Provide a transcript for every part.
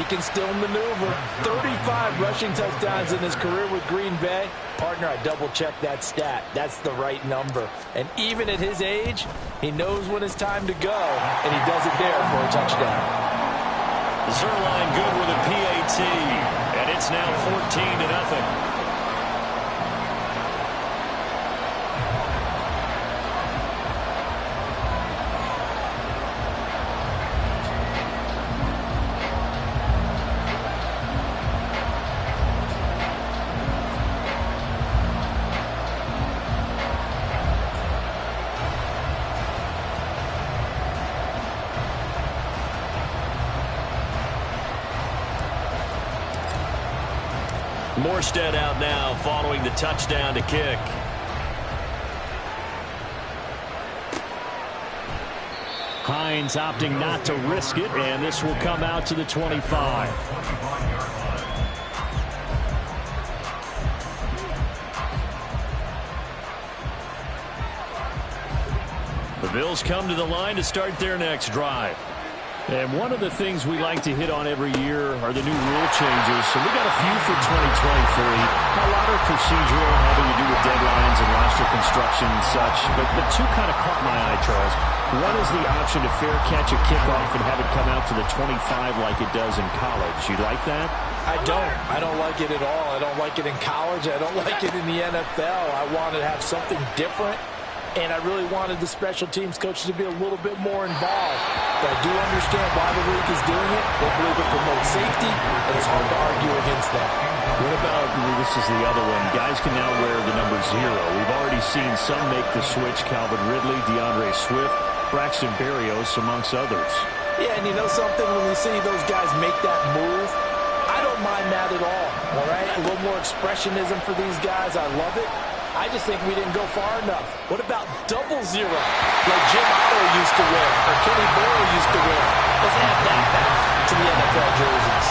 can still maneuver. 35 rushing touchdowns in his career with Green Bay. Partner, I double-checked that stat. That's the right number. And even at his age, he knows when it's time to go, and he does it there for a touchdown. Zerline good with a PAT, and it's now 14-0. Morstead out now following the touchdown to kick. Hines opting not to risk it, and this will come out to the 25. The Bills come to the line to start their next drive. And one of the things we like to hit on every year are the new rule changes. So we got a few for 2023. A lot of procedural, having to do with deadlines and roster construction and such. But two kind of caught my eye, Charles. One is the option to fair catch a kickoff and have it come out to the 25 like it does in college. You like that? I don't. I don't like it at all. I don't like it in college. I don't like it in the NFL. I want to have something different. And I really wanted the special teams coaches to be a little bit more involved. But I do understand why the league is doing it. They believe it promotes safety, and it's hard to argue against that. What about, this is the other one, guys can now wear the number 0. We've already seen some make the switch, Calvin Ridley, DeAndre Swift, Braxton Berrios, amongst others. Yeah, and you know something? When we see those guys make that move, I don't mind that at all right? A little more expressionism for these guys. I love it. I just think we didn't go far enough. What about 00, like Jim Otto used to wear, or Kenny Boyle used to wear? Let's add that back to the NFL jerseys.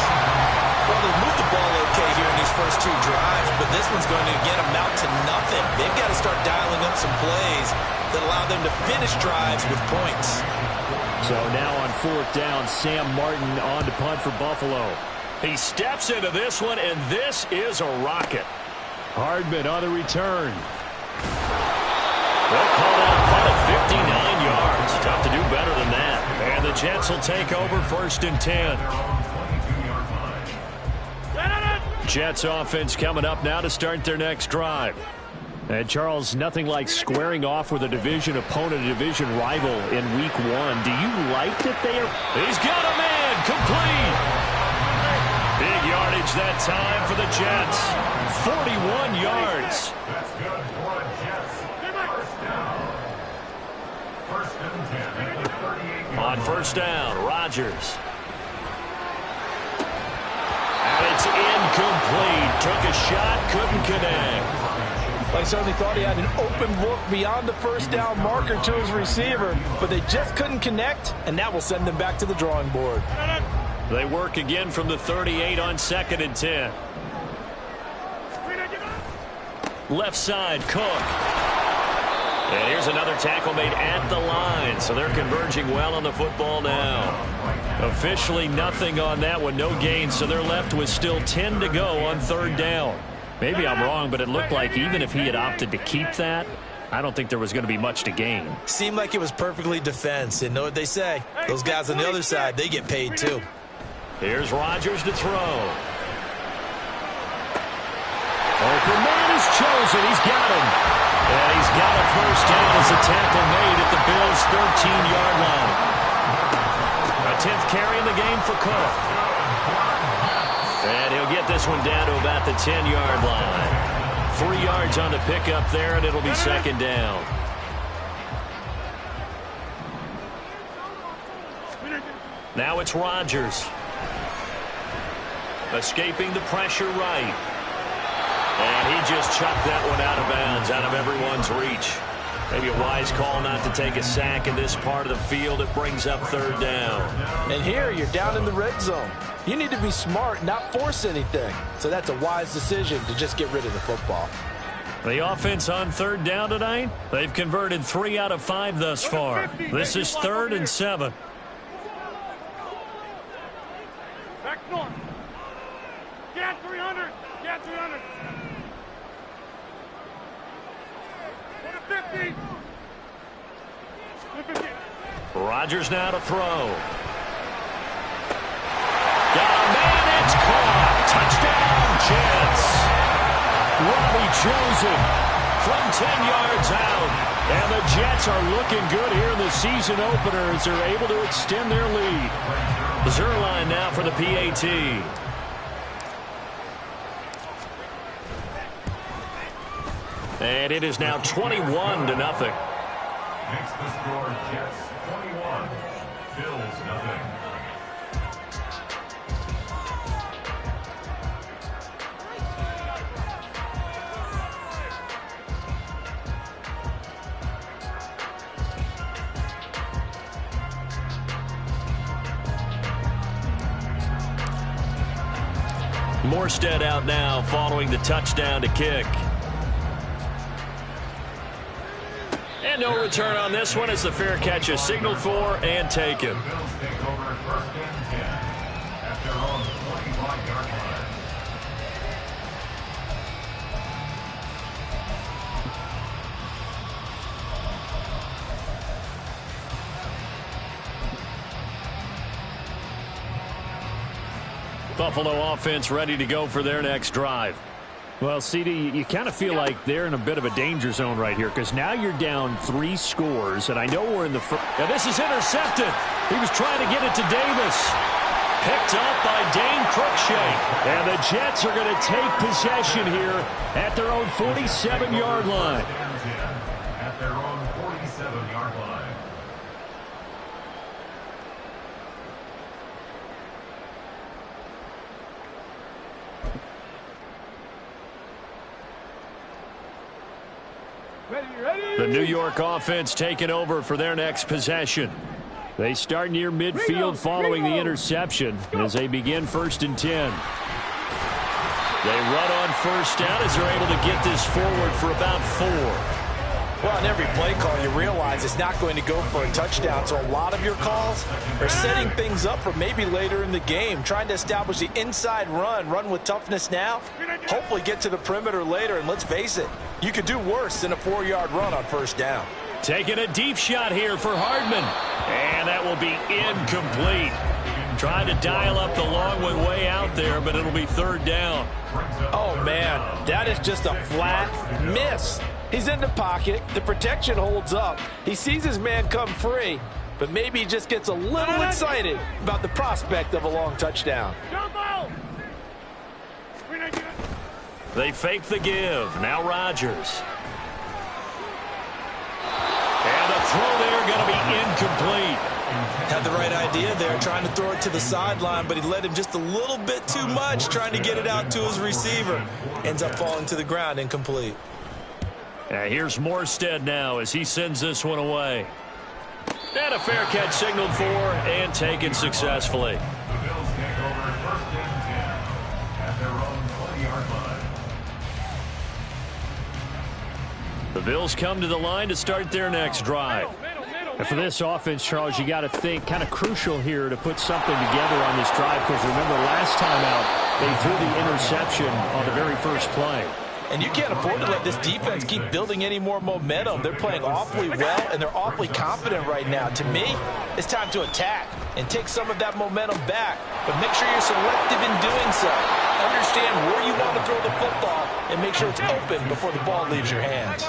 Well, they moved the ball okay here in these first 2 drives, but this one's going to, again, amount to nothing. They've got to start dialing up some plays that allow them to finish drives with points. So now on 4th down, Sam Martin on to punt for Buffalo. He steps into this one, and this is a rocket. Hardman on the return. They'll call that a punt of 59 yards. Tough to do better than that. And the Jets will take over 1st and 10. Jets offense coming up now to start their next drive. And Charles, nothing like squaring off with a division opponent, a division rival in week 1. Do you like that they are? He's got a man, complete. Big yardage that time for the Jets. 41 yards. That's good for the Jets. First and 10. On 1st down, Rodgers. And it's incomplete. Took a shot, couldn't connect. I certainly thought he had an open look beyond the 1st down marker to his receiver, but they just couldn't connect, and that will send them back to the drawing board. They work again from the 38 on 2nd and 10. Left side, Cook. And here's another tackle made at the line, so they're converging well on the football now. Officially nothing on that one, no gain, so they're left with still 10 to go on 3rd down. Maybe I'm wrong, but it looked like even if he had opted to keep that, I don't think there was going to be much to gain. Seemed like it was perfectly defense, and know what they say. Those guys on the other side, they get paid too. Here's Rodgers to throw. Open man is chosen. He's got him. And he's got a 1st down as a tackle made at the Bills' 13-yard line. A 10th carry in the game for Cook. And he'll get this one down to about the 10-yard line. 3 yards on the pickup there, and it'll be 2nd down. Now it's Rodgers. Escaping the pressure right. And he just chucked that one out of bounds, out of everyone's reach. Maybe a wise call not to take a sack in this part of the field. It brings up 3rd down. And here you're down in the red zone. You need to be smart, not force anything. So that's a wise decision to just get rid of the football. The offense on 3rd down tonight, they've converted 3 out of 5 thus far. This is 3rd and 7. Get 300. Get 300. Go to 50. Rodgers now to throw. Got a man, it's caught. Touchdown, Jets. Robbie chosen from 10 yards out. And the Jets are looking good here in the season opener as they're able to extend their lead. The Zerline now for the PAT. And it is now 21-0. Makes the score Jets 21, Bills nothing. Morstead out now following the touchdown to kick. And no return on this one as the fair catch is signaled for and taken. The Bills take over first and 10 at their own 25-yard line. Buffalo offense ready to go for their next drive. Well, CD, you kind of feel like they're in a bit of a danger zone right here because now you're down 3 scores, and I know we're in the first. And this is intercepted. He was trying to get it to Davis. Picked up by Dane Cruikshank. And the Jets are going to take possession here at their own 47-yard line. At their own 47-yard line. The New York offense taking over for their next possession. They start near midfield following the interception as they begin 1st and 10. They run on first down as they're able to get this forward for about 4. Well, in every play call, you realize it's not going to go for a touchdown. So a lot of your calls are setting things up for maybe later in the game, trying to establish the inside run with toughness now, hopefully get to the perimeter later. And let's face it, you could do worse than a 4-yard run on first down. Taking a deep shot here for Hardman. And that will be incomplete. Trying to dial up the long one way out there, but it'll be 3rd down. Oh, man, that is just a flat miss. He's in the pocket. The protection holds up. He sees his man come free, but maybe he just gets a little excited about the prospect of a long touchdown. They fake the give. Now Rodgers. And the throw there going to be incomplete. Had the right idea there, trying to throw it to the sideline, but he led him just a little bit too much, trying to get it out to his receiver. Ends up falling to the ground, incomplete. Here's Morstead now as he sends this one away. And a fair catch signaled for and taken successfully. The Bills take over first and 10 at their own 20-yard line. The Bills come to the line to start their next drive. And for this offense, Charles, you got to think kind of crucial here to put something together on this drive because remember last time out they threw the interception on the very first play. And you can't afford to let this defense keep building any more momentum. They're playing awfully well, and they're awfully confident right now. To me, it's time to attack and take some of that momentum back. But make sure you're selective in doing so. Understand where you want to throw the football and make sure it's open before the ball leaves your hands.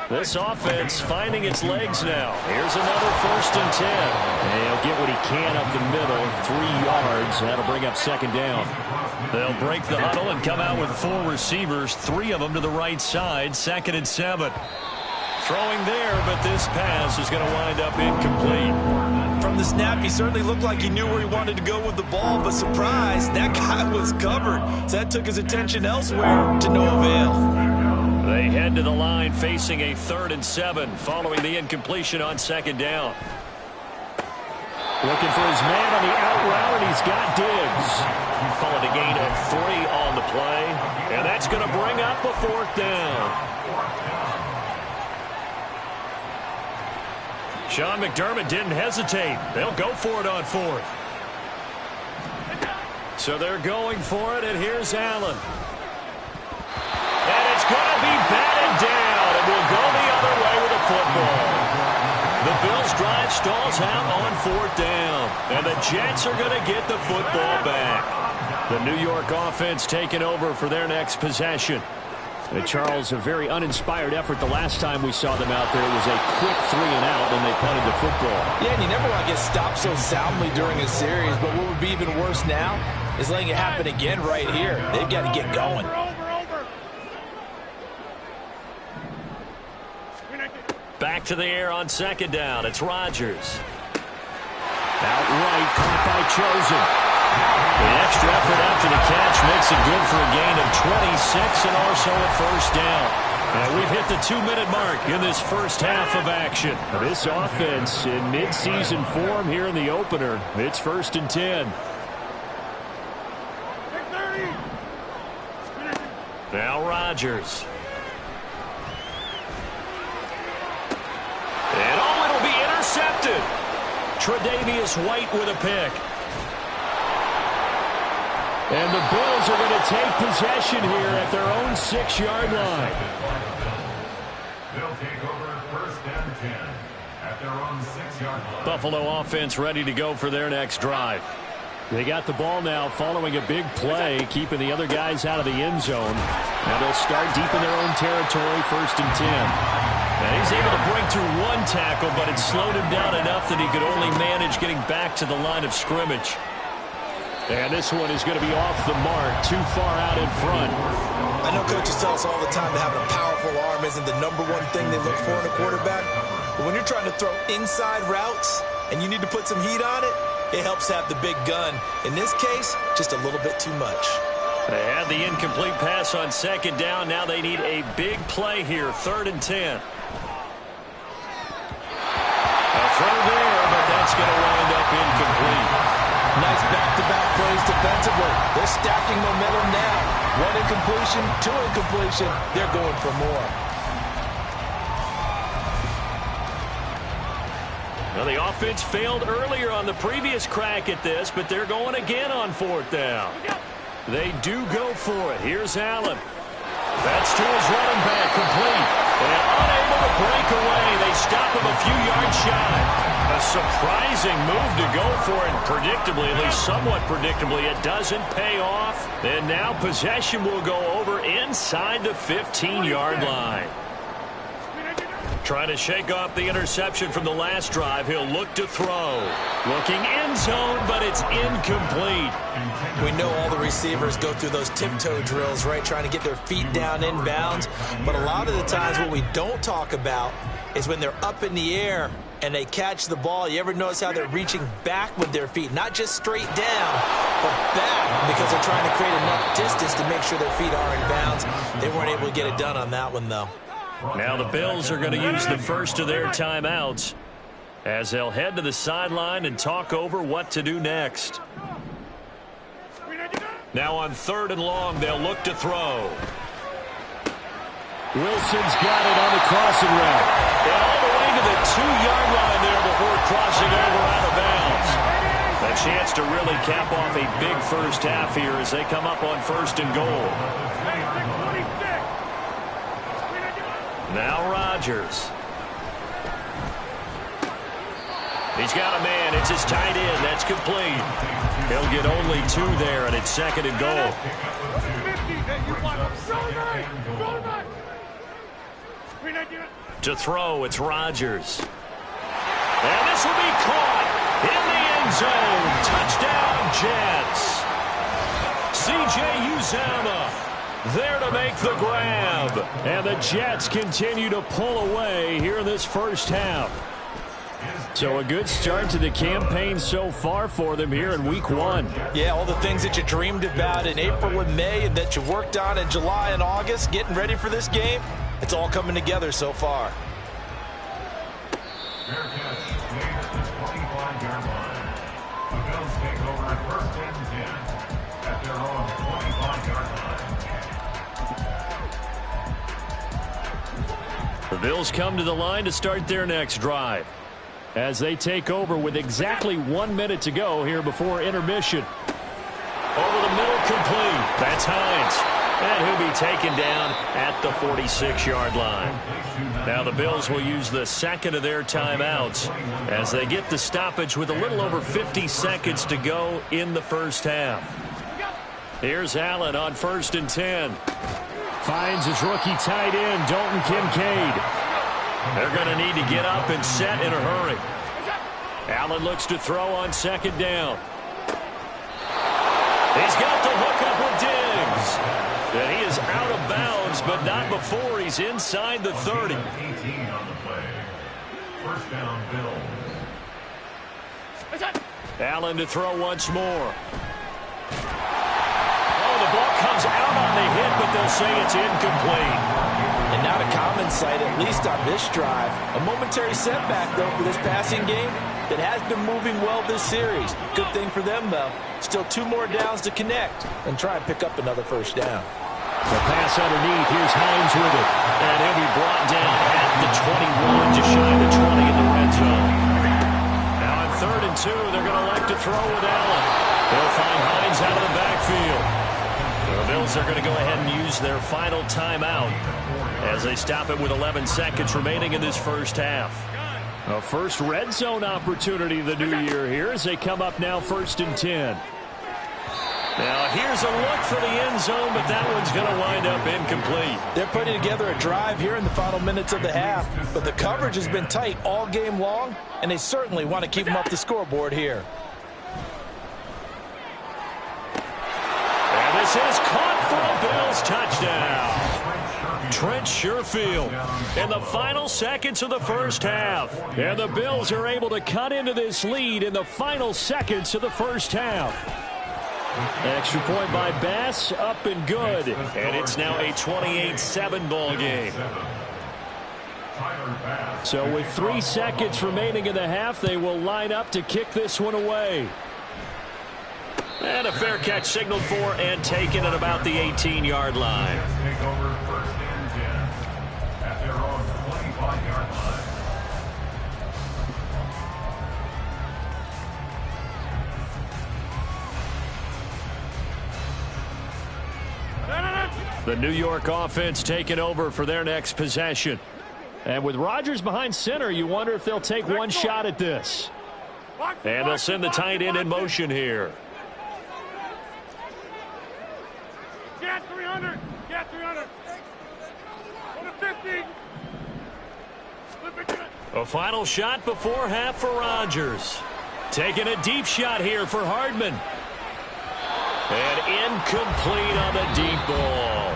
This offense finding its legs now. Here's another 1st and 10. And he'll get what he can up the middle, 3 yards. That'll bring up 2nd down. They'll break the huddle and come out with 4 receivers, 3 of them to the right side, 2nd and 7. Throwing there, but this pass is going to wind up incomplete. From the snap, he certainly looked like he knew where he wanted to go with the ball, but surprise, that guy was covered. So that took his attention elsewhere to no avail. They head to the line facing a 3rd and 7 following the incompletion on 2nd down. Looking for his man on the out route, and he's got Diggs. Call it a gain of 3 on the play, and that's going to bring up a 4th down. Sean McDermott didn't hesitate. They'll go for it on 4th. So they're going for it, and here's Allen. And it's going to be batted down, and we'll go the other way with the football. The Bills' drive stalls out on 4th down, and the Jets are going to get the football back. The New York offense taking over for their next possession. And Charles, a very uninspired effort the last time we saw them out there. It was a quick 3-and-out, and they punted the football. Yeah, and you never want to get stopped so soundly during a series, but what would be even worse now is letting it happen again right here. They've got to get going. Back to the air on 2nd down. It's Rodgers. Outright caught by Chosen. The extra effort after the catch makes it good for a gain of 26 and also a 1st down. And we've hit the 2-minute mark in this first half of action. This offense in midseason form here in the opener. It's 1st and 10. Now Rodgers. And it'll be intercepted. Tre'Davious White with a pick. And the Bills are going to take possession here at their own 6-yard line. They'll take over 1st and 10 at their own 6-yard line. Buffalo offense ready to go for their next drive. They got the ball now following a big play, keeping the other guys out of the end zone. Now they'll start deep in their own territory, 1st and 10. And he's able to break through 1 tackle, but it slowed him down enough that he could only manage getting back to the line of scrimmage. And this one is going to be off the mark, too far out in front. I know coaches tell us all the time that having a powerful arm isn't the #1 thing they look for in a quarterback. But when you're trying to throw inside routes and you need to put some heat on it, it helps have the big gun. In this case, just a little bit too much. They had the incomplete pass on 2nd down. Now they need a big play here, 3rd and 10. A throw there, but that's going to wind up incomplete. Nice back-to-back plays defensively. They're stacking momentum now. 1 incompletion, 2 incompletion. They're going for more. Well, the offense failed earlier on the previous crack at this, but they're going again on 4th down. They do go for it. Here's Allen. That's to his running back, complete. And unable to break away. They stop him a few yards shy. A surprising move to go for it. Predictably, at least somewhat predictably, it doesn't pay off. And now possession will go over inside the 15-yard line. Trying to shake off the interception from the last drive. He'll look to throw. Looking end zone, but it's incomplete. We know all the receivers go through those tiptoe drills, right, trying to get their feet down inbounds. But a lot of the times what we don't talk about is when they're up in the air and they catch the ball. You ever notice how they're reaching back with their feet? Not just straight down, but back, because they're trying to create enough distance to make sure their feet are in bounds. They weren't able to get it done on that one, though. Now the Bills are going to use the first of their timeouts as they'll head to the sideline and talk over what to do next. Now on 3rd and long, they'll look to throw. Wilson's got it on the crossing route. And all the way to the 2-yard line there before crossing over out of bounds. A chance to really cap off a big first half here as they come up on 1st and goal. Now Rodgers. He's got a man. It's his tight end. That's complete. He'll get only 2 there, and it's 2nd and goal. To throw, it's Rodgers. And this will be caught in the end zone. Touchdown, Jets. C.J. Uzomah there to make the grab. And the Jets continue to pull away here in this first half. So a good start to the campaign so far for them here in week 1. Yeah, all the things that you dreamed about in April and May and that you worked on in July and August, getting ready for this game, it's all coming together so far. Fair catch made at the 25-yard line. The Bills take over 1st and 10 at their own 25-yard line. The Bills come to the line to start their next drive as they take over with exactly 1 minute to go here before intermission. Over That's Hines. And he'll be taken down at the 46-yard line. Now the Bills will use the second of their timeouts as they get the stoppage with a little over 50 seconds to go in the first half. Here's Allen on 1st and 10. Finds his rookie tight end, Dalton Kincaid. They're going to need to get up and set in a hurry. Allen looks to throw on 2nd down. He's got the hookup with Diggs. And he is out of bounds, but not before he's inside the 30. 18 on the play. First down, Bills. Allen to throw once more. Oh, the ball comes out on the hit, but they'll say it's incomplete. And not a common sight, at least on this drive. A momentary setback, though, for this passing game that has been moving well this series. Good thing for them, though. Still 2 more downs to connect and try and pick up another first down. The pass underneath. Here's Hines with it. And he'll be brought down at the 21, just shy of the 20 in the red zone. Now on 3rd and 2, they're going to like to throw with Allen. They'll find Hines out of the backfield. The Bills are going to go ahead and use their final timeout as they stop it with 11 seconds remaining in this first half. A first red zone opportunity the new year here as they come up now 1st and 10. Now here's a look for the end zone, but that one's going to wind up incomplete. They're putting together a drive here in the final minutes of the half, but the coverage has been tight all game long, and they certainly want to keep them up the scoreboard here. And this is caught for a Bills touchdown. Trent Sherfield in the final seconds of the first half. And the Bills are able to cut into this lead in the final seconds of the first half. Extra point by Bass, up and good. And it's now a 28-7 ball game. So with 3 seconds remaining in the half, they will line up to kick this one away. And a fair catch signaled for and taken at about the 18-yard line. Take over 1st and 10 at their own 25-yard line. The New York offense taking over for their next possession. And with Rodgers behind center, you wonder if they'll take one shot at this. And they'll send the tight end in motion here. Get 300. Get 300. Go to 50. Flip it to it. A final shot before half for Rodgers. Taking a deep shot here for Hardman. And incomplete on the deep ball.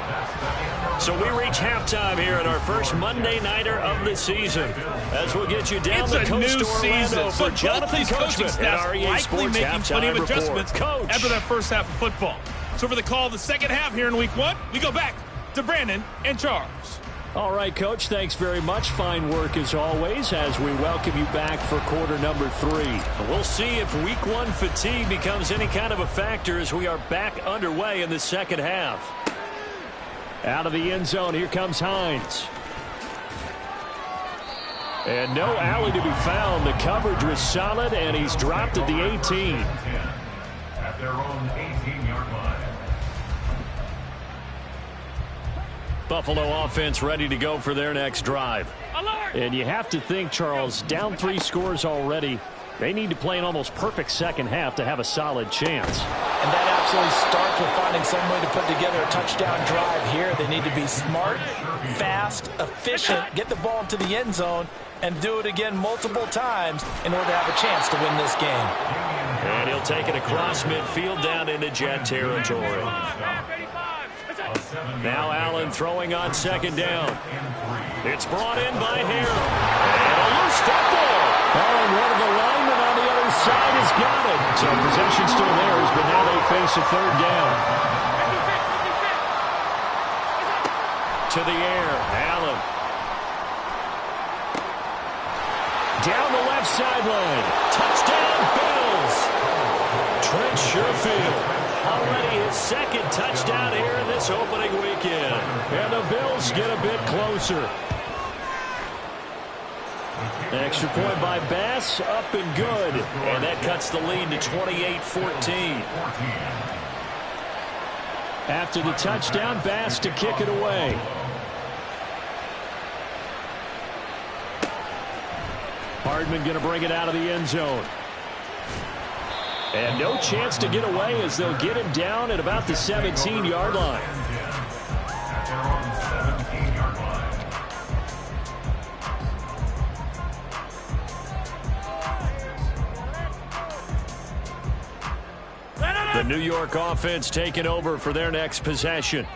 So we reach halftime here in our first Monday Nighter of the season. As we'll get you down the coast to Orlando for Jonathan Coachman at REA Sports Halftime Report. Coach. After that first half of football. So for the call of the second half here in week 1, we go back to Brandon and Charles. All right, Coach, thanks very much. Fine work as always as we welcome you back for quarter number 3. We'll see if week 1 fatigue becomes any kind of a factor as we are back underway in the second half. Out of the end zone, here comes Hines. And no alley to be found. The coverage was solid, and he's dropped at the 18. At their own 18-yard line. Buffalo offense ready to go for their next drive. And you have to think, Charles, down 3 scores already. They need to play an almost perfect second half to have a solid chance. And that absolutely starts with finding some way to put together a touchdown drive here. They need to be smart, fast, efficient, get the ball into the end zone, and do it again multiple times in order to have a chance to win this game. And he'll take it across midfield down into Jet territory. Now Allen throwing on 2nd down. It's brought in by Hare. And a loose football. Oh, and one of the linemen on the other side has got it. So possession still theirs, but now they face a 3rd down. To the air, Allen. Down the left sideline. Touchdown, Bills. Trent Sherfield. Already his 2nd touchdown here in this opening weekend. And the Bills get a bit closer. Extra point by Bass, up and good. And that cuts the lead to 28-14. After the touchdown, Bass to kick it away. Hardman going to bring it out of the end zone. And no chance to get away as they'll get him down at about the 17-yard line. The New York offense taking over for their next possession.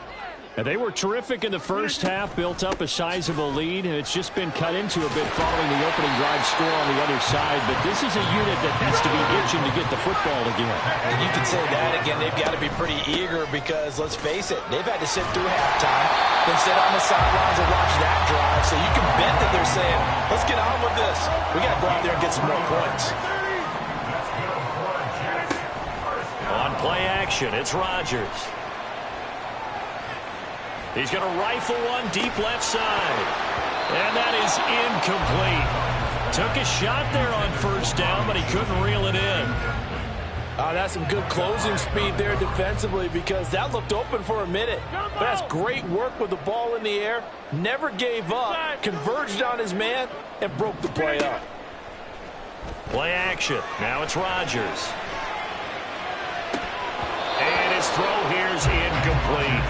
And they were terrific in the first half, built up a sizable lead, and it's just been cut into a bit following the opening drive score on the other side. But this is a unit that has to be itching to get the football again. And you can say that again. They've got to be pretty eager because, let's face it, they've had to sit through halftime, then sit on the sidelines and watch that drive. So you can bet that they're saying, let's get on with this. We got to go out there and get some more points. On play action, it's Rodgers. He's going to rifle one deep left side. And that is incomplete. Took a shot there on first down, but he couldn't reel it in. That's some good closing speed there defensively because that looked open for a minute. But that's great work with the ball in the air. Never gave up, converged on his man, and broke the play up. Play action. Now it's Rodgers. And his throw here is incomplete.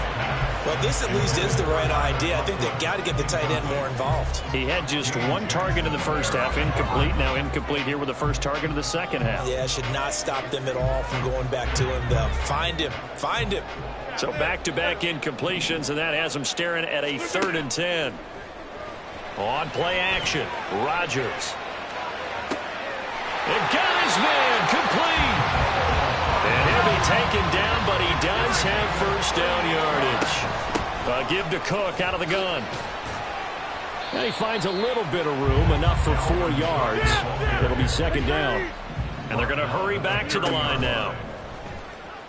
Well, this at least is the right idea. I think they've got to get the tight end more involved. He had just one target in the first half, incomplete. Now incomplete here with the first target of the second half. Yeah, should not stop them at all from going back to him. They'll find him. Find him. So back-to-back incompletions, and that has him staring at a 3rd and 10. On play action, Rodgers. And got his man complete. And he'll be taken down, but he does have first down yardage. Give to Cook out of the gun. And he finds a little bit of room, enough for 4 yards. It'll be 2nd down. And they're going to hurry back to the line now.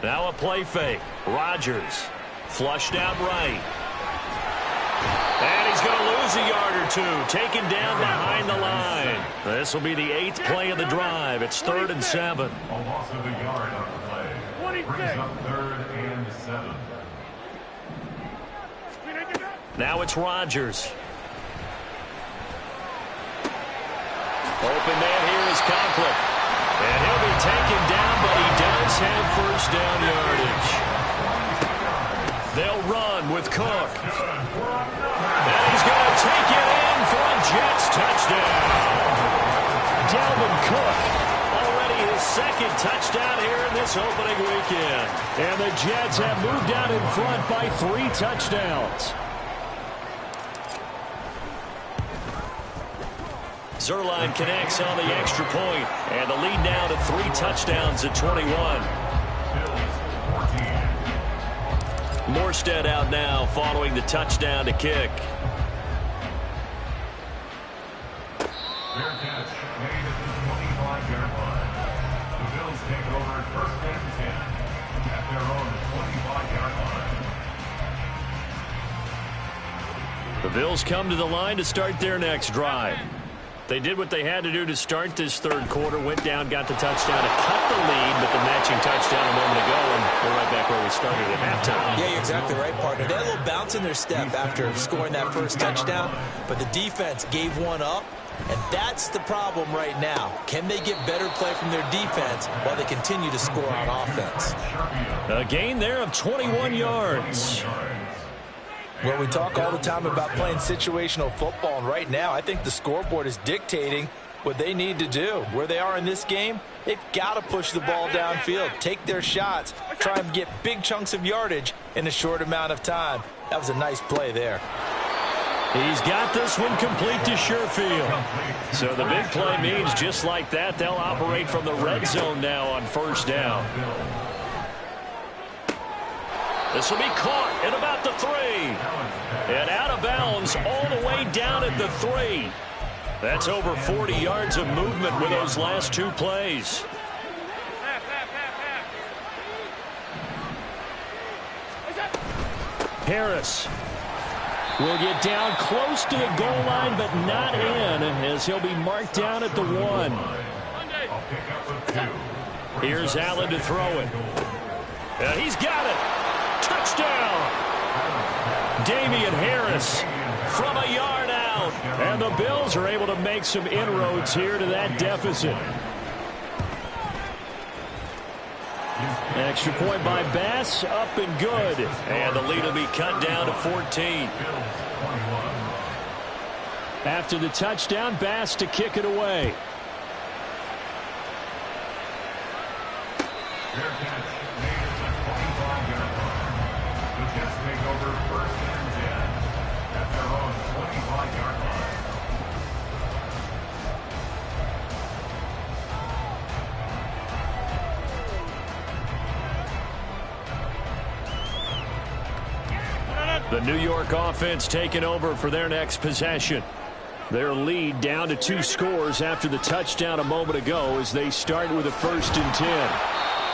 Now a play fake. Rodgers flushed out right. And he's going to lose a yard or two. Taken down behind the line. This will be the 8th play of the drive. It's 3rd and 7. A loss of a yard on the play. Brings up 3rd and 7. Now it's Rodgers. Open man here is Conklin. And he'll be taken down, but he does have first down yardage. They'll run with Cook. And he's going to take it in for a Jets touchdown. Dalvin Cook, already his 2nd touchdown here in this opening weekend. And the Jets have moved out in front by 3 touchdowns. Zerline connects on the extra point, and the lead now to 3 touchdowns at 21. Morstead out now following the touchdown to kick. Fair catch made at the 25-yard line. The Bills take over at 1st and 10 at their own 25-yard line. The Bills come to the line to start their next drive. They did what they had to do to start this 3rd quarter, went down, got the touchdown to cut the lead, but the matching touchdown a moment ago, and we're right back where we started at halftime. Yeah, you're exactly right, partner. They had a little bounce in their step after scoring that first touchdown, but the defense gave one up, and that's the problem right now. Can they get better play from their defense while they continue to score on offense? A gain there of 21 yards. Well, we talk all the time about playing situational football, and right now I think the scoreboard is dictating what they need to do. Where they are in this game, they've got to push the ball downfield, take their shots, try and get big chunks of yardage in a short amount of time. That was a nice play there. He's got this one complete to Sherfield. So the big play means just like that, they'll operate from the red zone now on 1st down. This will be caught at about the 3. And out of bounds all the way down at the 3. That's over 40 yards of movement with those last 2 plays. Harris will get down close to the goal line, but not in, as he'll be marked down at the 1. Here's Allen to throw it. He's got it. Touchdown! Damian Harris from a yard out. And the Bills are able to make some inroads here to that deficit. Extra point by Bass, up and good. And the lead will be cut down to 14. After the touchdown, Bass to kick it away. Fair catch made at the 25-yard line. The Jets take over 1st and 10 at their own 25-yard line. The New York offense taking over for their next possession. Their lead down to 2 scores after the touchdown a moment ago as they start with a 1st and 10.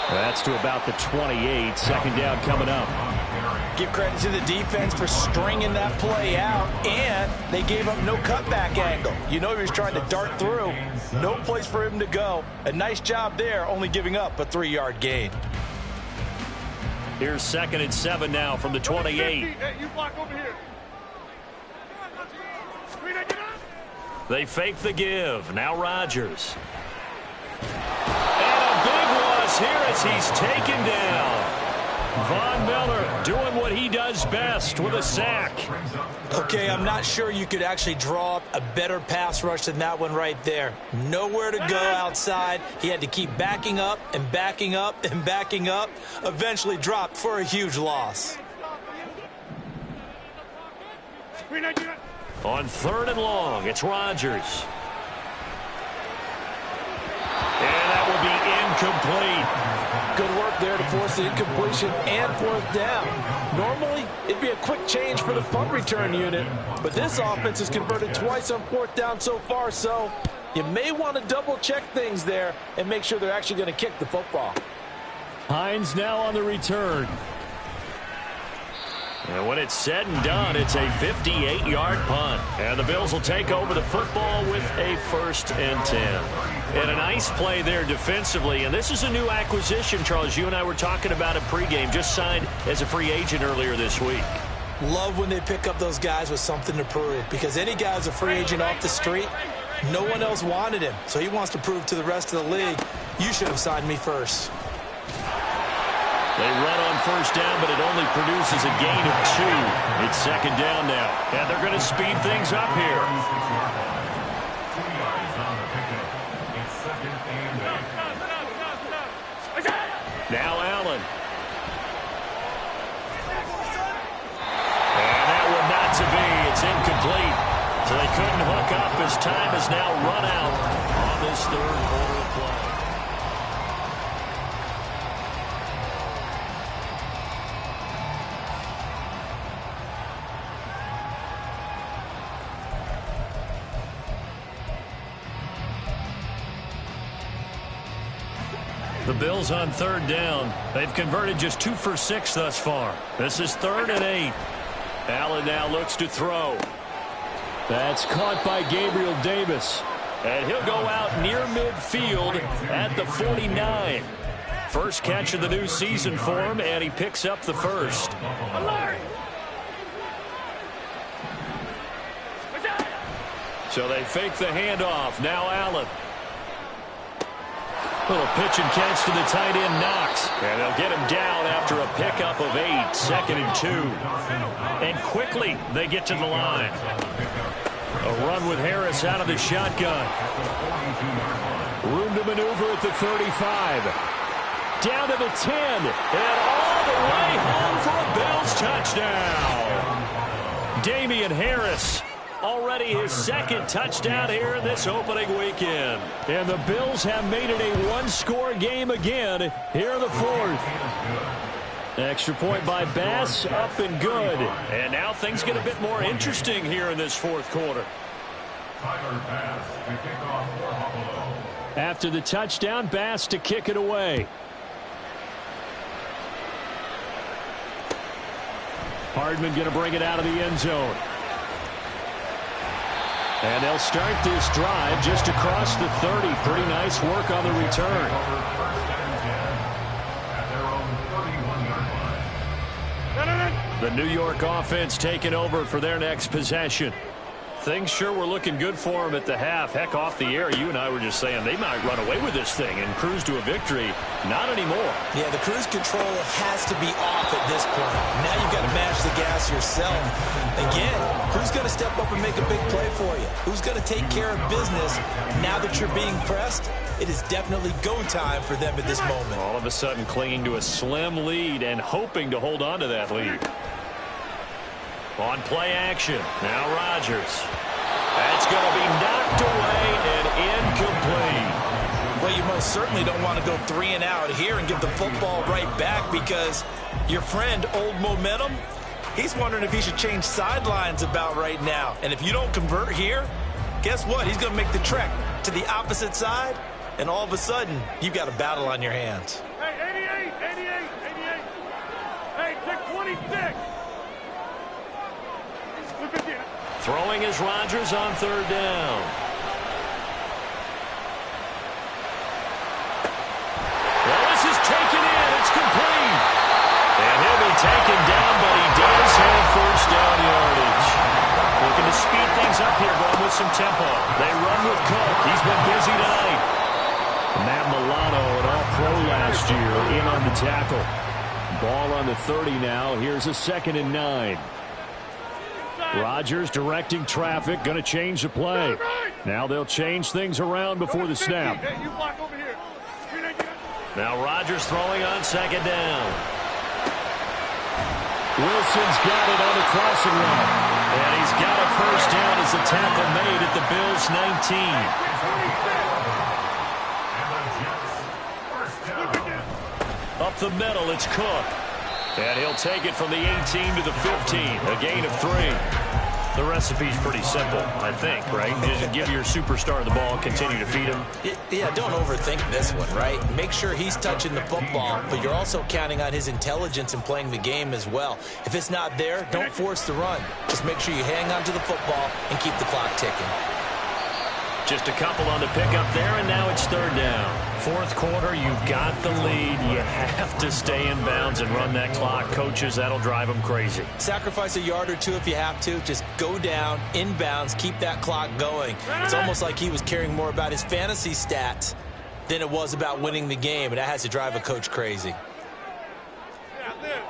That's to about the 28. 2nd down coming up. Give credit to the defense for stringing that play out, and they gave up no cutback angle. You know he was trying to dart through. No place for him to go. A nice job there, only giving up a 3-yard gain. Here's 2nd and 7 now from the 28. Hey, you block over here. They fake the give. Now Rodgers. And a big loss here as he's taken down. Von Miller doing what he does best with a sack. Okay, I'm not sure you could actually draw up a better pass rush than that one right there. Nowhere to go outside. He had to keep backing up and backing up and backing up. Eventually dropped for a huge loss. On 3rd and long, it's Rodgers. And that will be incomplete. Good work there to force the incompletion and 4th down. Normally, it'd be a quick change for the punt return unit, but this offense has converted twice on 4th down so far, so you may want to double-check things there and make sure they're actually going to kick the football. Hines now on the return. And when it's said and done, it's a 58-yard punt. And the Bills will take over the football with a 1st and 10. And a nice play there defensively. And this is a new acquisition, Charles. You and I were talking about it pregame. Just signed as a free agent earlier this week. Love when they pick up those guys with something to prove. Because any guy who's a free agent off the street, no one else wanted him. So he wants to prove to the rest of the league, you should have signed me first. They run on 1st down, but it only produces a gain of 2. It's 2nd down now. And they're going to speed things up here. 2 yards on the pickup. It's 2nd and 8. Now Allen. And that one not to be. It's incomplete. So they couldn't hook up as time has now run out on this 3rd quarter play. The Bills on 3rd down. They've converted just 2 for 6 thus far. This is 3rd and 8. Allen now looks to throw. That's caught by Gabriel Davis. And he'll go out near midfield at the 49. First catch of the new season for him, and he picks up the 1st. So they fake the handoff. Now Allen. Little pitch and catch to the tight end, Knox. And they'll get him down after a pickup of 8, 2nd and 2. And quickly they get to the line. A run with Harris out of the shotgun. Room to maneuver at the 35. Down to the 10. And all the way home for a Bills touchdown. Damian Harris. Already his 2nd touchdown here in this opening weekend. And the Bills have made it a 1-score game again here in the 4th. Extra point by Bass, up and good. And now things get a bit more interesting here in this 4th quarter. Tyler Bass to kick off for Buffalo. After the touchdown, Bass to kick it away. Hardman going to bring it out of the end zone. And they'll start this drive just across the 30. Pretty nice work on the return. At their own 31-yard line. The New York offense taking over for their next possession. Things sure were looking good for them at the half. Heck, off the air, you and I were just saying they might run away with this thing and cruise to a victory. Not anymore. Yeah, the cruise control has to be off at this point. Now you've got to mash the gas yourself. Again, who's going to step up and make a big play for you? Who's going to take care of business now that you're being pressed? It is definitely go time for them at this moment. All of a sudden clinging to a slim lead and hoping to hold on to that lead. On play action, now Rodgers. That's going to be knocked away and incomplete. Well, you most certainly don't want to go 3 and out here and give the football right back because your friend, Old Momentum, he's wondering if he should change sidelines about right now. And if you don't convert here, guess what? He's going to make the trek to the opposite side, and all of a sudden, you've got a battle on your hands. Hey, 88. Hey, take 26. Throwing is Rodgers on 3rd down. Well, this is taken in. It's complete. And he'll be taken down, but he does have 1st down yardage. Looking to speed things up here, going with some tempo. They run with Cook. He's been busy tonight. Matt Milano, an all-pro last year, in on the tackle. Ball on the 30 now. Here's a 2nd and 9. Rodgers directing traffic, going to change the play. Now they'll change things around before the snap. Hey, you block over here. Now Rodgers throwing on 2nd down. Wilson's got it on the crossing route. And he's got a 1st down as the tackle made at the Bills' 19. Up the middle, it's Cook. And he'll take it from the 18 to the 15, a gain of 3. The recipe's pretty simple, I think, right? Just give your superstar the ball, continue to feed him. Yeah, don't overthink this one, right? Make sure he's touching the football, but you're also counting on his intelligence in playing the game as well. If it's not there, don't force the run. Just make sure you hang on to the football and keep the clock ticking. Just a couple on the pickup there, and now it's 3rd down. 4th quarter, you've got the lead. You have to stay in bounds and run that clock. Coaches, that'll drive them crazy. Sacrifice a yard or two if you have to. Just go down, in bounds, keep that clock going. It's almost like he was caring more about his fantasy stats than it was about winning the game, and that has to drive a coach crazy. Yeah, there.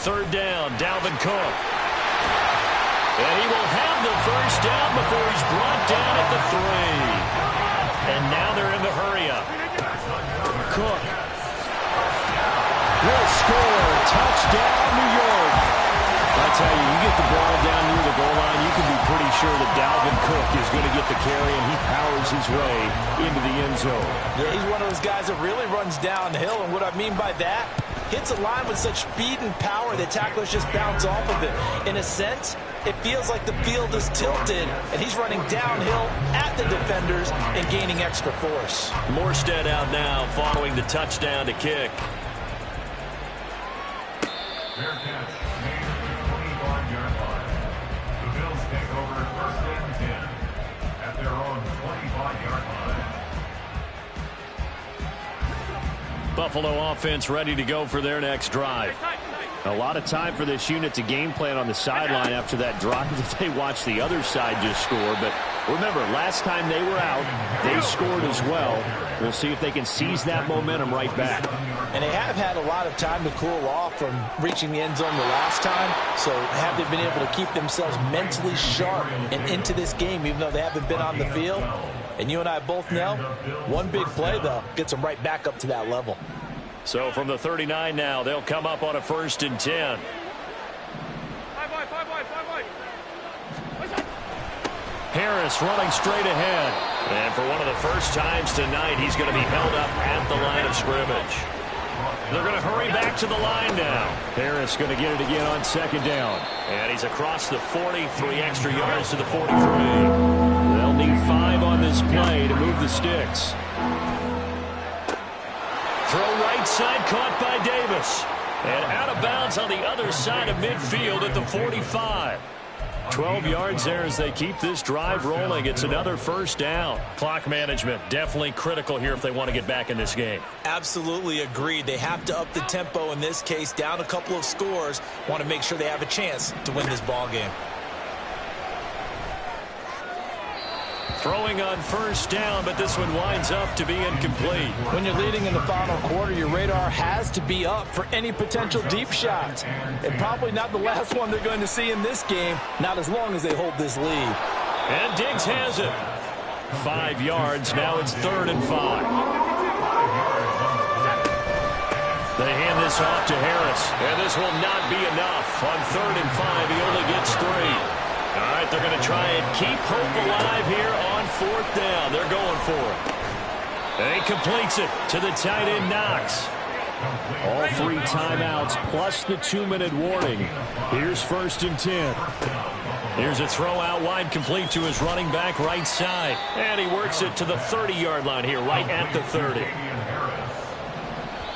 3rd down, Dalvin Cook. And he will have the 1st down before he's brought down at the 3. And now they're in the hurry-up. Cook will score. Touchdown, New York. I tell you, you get the ball down near the goal line, you can be pretty sure that Dalvin Cook is going to get the carry, and he powers his way into the end zone. Yeah, he's one of those guys that really runs downhill, and what I mean by that, hits a line with such speed and power that tacklers just bounce off of it. In a sense, it feels like the field is tilted, and he's running downhill at the defenders and gaining extra force. Morstead out now following the touchdown to kick. Fair catch made at the 25-yard line. The Bills take over 1st and 10 at their own 25-yard line. Buffalo offense ready to go for their next drive. A lot of time for this unit to game plan on the sideline after that drive that they watched the other side just score. But remember, last time they were out, they scored as well. We'll see if they can seize that momentum right back. And they have had a lot of time to cool off from reaching the end zone the last time. So have they been able to keep themselves mentally sharp and into this game, even though they haven't been on the field? And you and I both know, one big play, though, gets them right back up to that level. So from the 39 now, they'll come up on a 1st and 10. Harris running straight ahead. And for one of the first times tonight, he's going to be held up at the line of scrimmage. They're going to hurry back to the line now. Harris going to get it again on 2nd down. And he's across the 40, 3 extra yards to the 43. They'll need 5 on this play to move the sticks. Throw right side caught by Davis. And out of bounds on the other side of midfield at the 45. 12 yards there as they keep this drive rolling. It's another first down. Clock management, definitely critical here if they want to get back in this game. Absolutely agreed. They have to up the tempo in this case, down a couple of scores. Want to make sure they have a chance to win this ball game. Throwing on first down, but this one winds up to be incomplete. When you're leading in the final quarter, your radar has to be up for any potential deep shots. And probably not the last one they're going to see in this game, not as long as they hold this lead. And Diggs has it. 5 yards, now it's 3rd and 5. They hand this off to Harris, and this will not be enough. On 3rd and 5, he only gets 3. All right, they're going to try and keep hope alive here on 4th down. They're going for it. And he completes it to the tight end, Knox. All 3 timeouts plus the 2-minute warning. Here's 1st and 10. Here's a throw out wide, complete to his running back right side. And he works it to the 30-yard line here, right at the 30.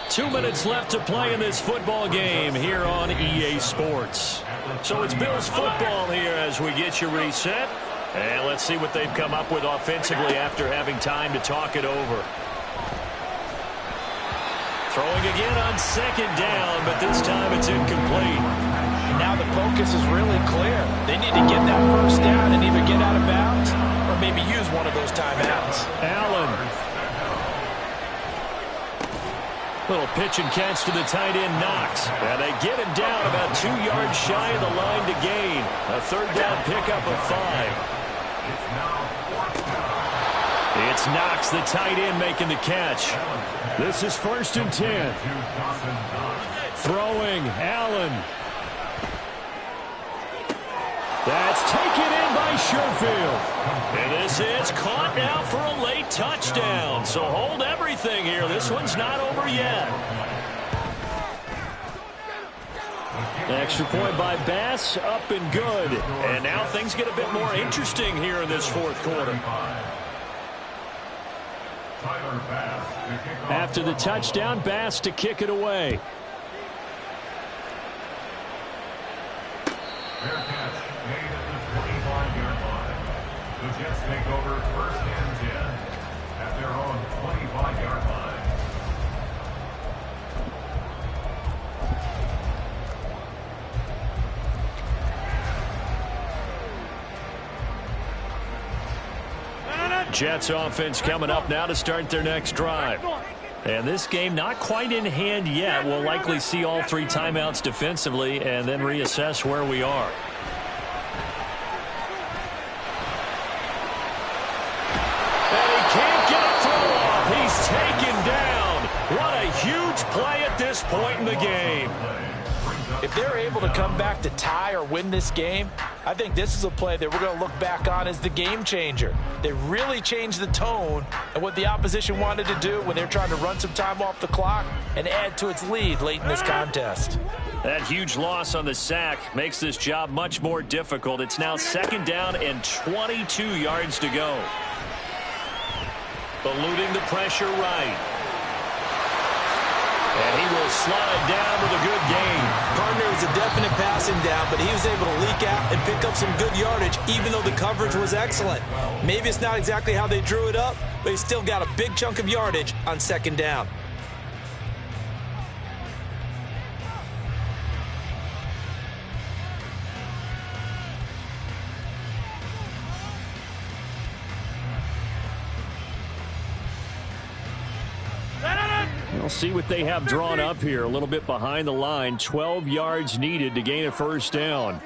2 minutes left to play in this football game here on EA Sports. So it's Bills football here as we get you reset. And let's see what they've come up with offensively after having time to talk it over. Throwing again on 2nd down, but this time it's incomplete. Now the focus is really clear. They need to get that first down and either get out of bounds or maybe use one of those timeouts. Allen. Little pitch and catch to the tight end, Knox. And they get him down about 2 yards shy of the line to gain. A 3rd down pickup of 5. It's Knox, the tight end, making the catch. This is 1st and 10. Throwing, Allen. That's taken in by Sherfield. And this is caught now for a late touchdown. So hold everything here. This one's not over yet. Extra point by Bass, up and good. And now things get a bit more interesting here in this 4th quarter. After the touchdown, Bass to kick it away. Fair catch made at the 25-yard line. The Jets take over 1st and 10 at their own 25-yard line. Jets offense coming up now to start their next drive. And this game not quite in hand yet. We'll likely see all 3 timeouts defensively and then reassess where we are. And he can't get a throw off. He's taken down. What a huge play at this point in the game. If they're able to come back to tie or win this game, I think this is a play that we're going to look back on as the game changer. They really changed the tone and what the opposition wanted to do when they're trying to run some time off the clock and add to its lead late in this contest. That huge loss on the sack makes this job much more difficult. It's now 2nd down and 22 yards to go. Eluding the pressure right. And he will slide down with a good gain. Partner was a definite passing down, but he was able to leak out and pick up some good yardage, even though the coverage was excellent. Maybe it's not exactly how they drew it up, but he still got a big chunk of yardage on 2nd down. We'll see what they have drawn up here. A little bit behind the line. 12 yards needed to gain a 1st down.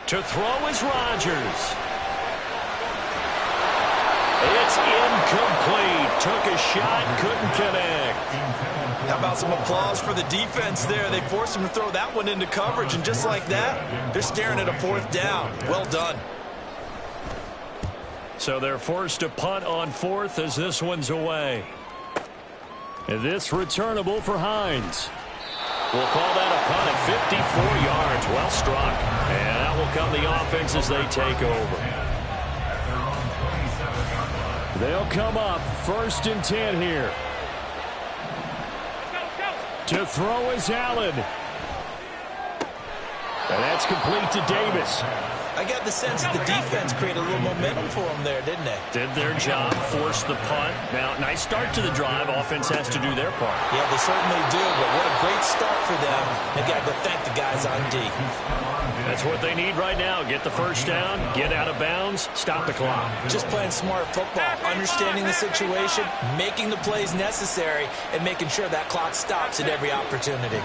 To throw is Rodgers. It's incomplete. Took a shot, couldn't connect. How about some applause for the defense there? They forced him to throw that one into coverage, and just like that, they're staring at a 4th down. Well done. So they're forced to punt on 4th as this one's away. And this returnable for Hines. We'll call that a punt at 54 yards. Well struck. And that will come the offense as they take over. They'll come up 1st and 10 here. To throw is Allen. And that's complete to Davis. I got the sense that the defense created a little momentum for them there, didn't they? Did their job, forced the punt. Now, nice start to the drive. Offense has to do their part. Yeah, they certainly do, but what a great start for them. They got to go thank the guys on D. That's what they need right now. Get the first down, get out of bounds, stop the clock. Just playing smart football, understanding the situation, making the plays necessary, and making sure that clock stops at every opportunity.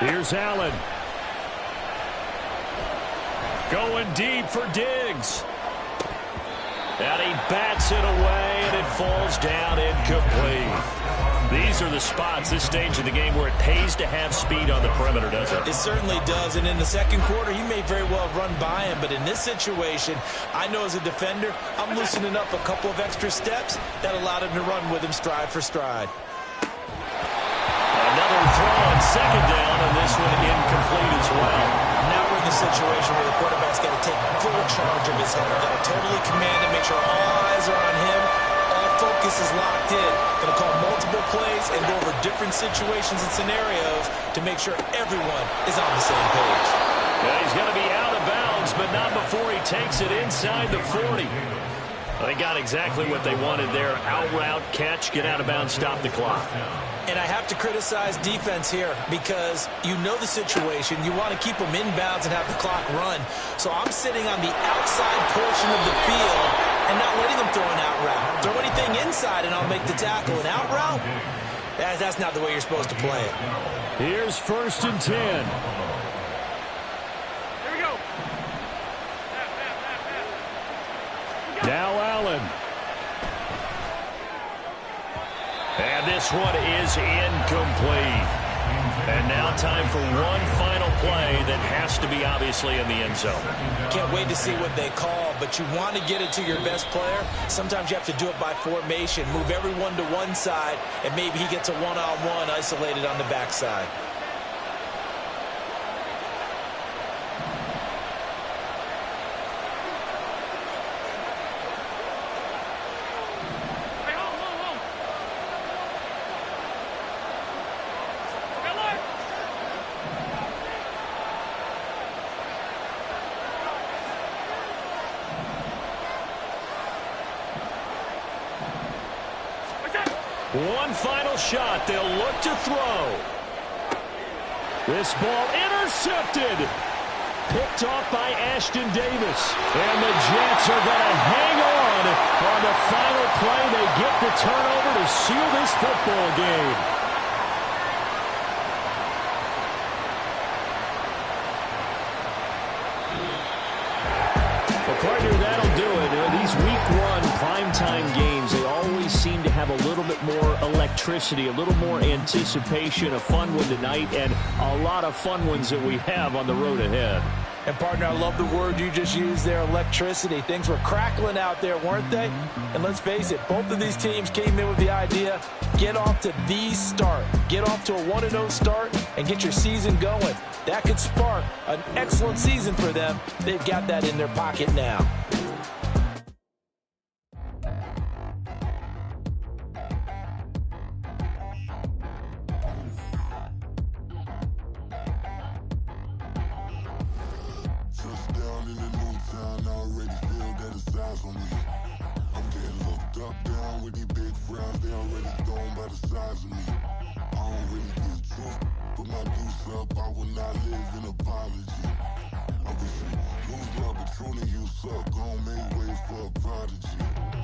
Here's Allen. Going deep for Diggs. And he bats it away, and it falls down incomplete. These are the spots, this stage of the game, where it pays to have speed on the perimeter, doesn't it? It certainly does, and in the second quarter, he may very well have run by him, but in this situation, I know as a defender, I'm loosening up a couple of extra steps that allowed him to run with him stride for stride. Another throw on second down, and this one incomplete as well. Now we're in the situation where the quarterback's got to take full charge of his head. Got to totally command it, make sure all eyes are on him. All focus is locked in. Going to call multiple plays and go over different situations and scenarios to make sure everyone is on the same page. Yeah, he's going to be out of bounds, but not before he takes it inside the 40. They got exactly what they wanted there. Out route, catch, get out of bounds, stop the clock. And I have to criticize defense here because you know the situation. You want to keep them inbounds and have the clock run. So I'm sitting on the outside portion of the field and not letting them throw an out route. Throw anything inside and I'll make the tackle. An out route? That's not the way you're supposed to play it. Here's 1st and 10. Here we go. Now Allen. And this one is incomplete. And now time for one final play that has to be obviously in the end zone. Can't wait to see what they call, but you want to get it to your best player. Sometimes you have to do it by formation. Move everyone to one side, and maybe he gets a one-on-one isolated on the backside. One final shot. They'll look to throw. This ball intercepted. Picked off by Ashton Davis. And the Jets are going to hang on the final play. They get the turnover to seal this football game. Well, partner, that'll do it. These week one primetime games, they always seem to have a little bit more electricity, a little more anticipation, a fun one tonight, and a lot of fun ones that we have on the road ahead. And, partner, I love the word you just used there, electricity. Things were crackling out there, weren't they? And let's face it, both of these teams came in with the idea, get off to the start. Get off to a 1-0 start and get your season going. That could spark an excellent season for them. They've got that in their pocket now.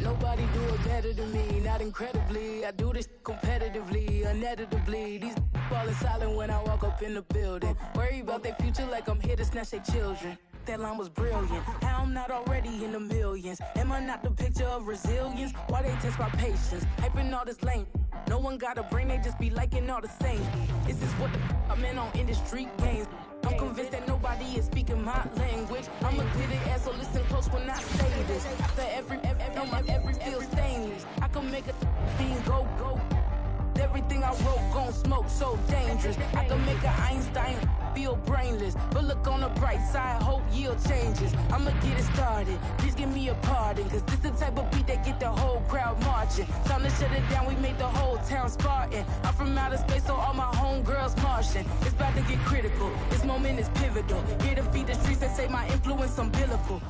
Nobody do it better than me, not incredibly. I do this competitively, uneditably. These falling silent when I walk up in the building. Worry about their future like I'm here to snatch their children. That line was brilliant. How I'm not already in the millions. Am I not the picture of resilience? Why they test my patience? Hyping all this lame. No one got a brain, they just be liking all the same. Is this what the I'm in on industry games? I'm convinced that nobody is speaking my language. I'm a good ass, so listen close when I say this. After every feel stainless. I can make a scene go. Everything I wrote gon' smoke, so dangerous. I can make an Einstein feel brainless. But look on the bright side, hope yield changes. I'ma get it started, please give me a pardon. Cause this the type of beat that get the whole crowd marching. Time to shut it down, we made the whole town Spartan. I'm from outer space, so all my homegirls Martian. It's about to get critical, this moment is pivotal. Here to feed the streets that say my influence umbilical.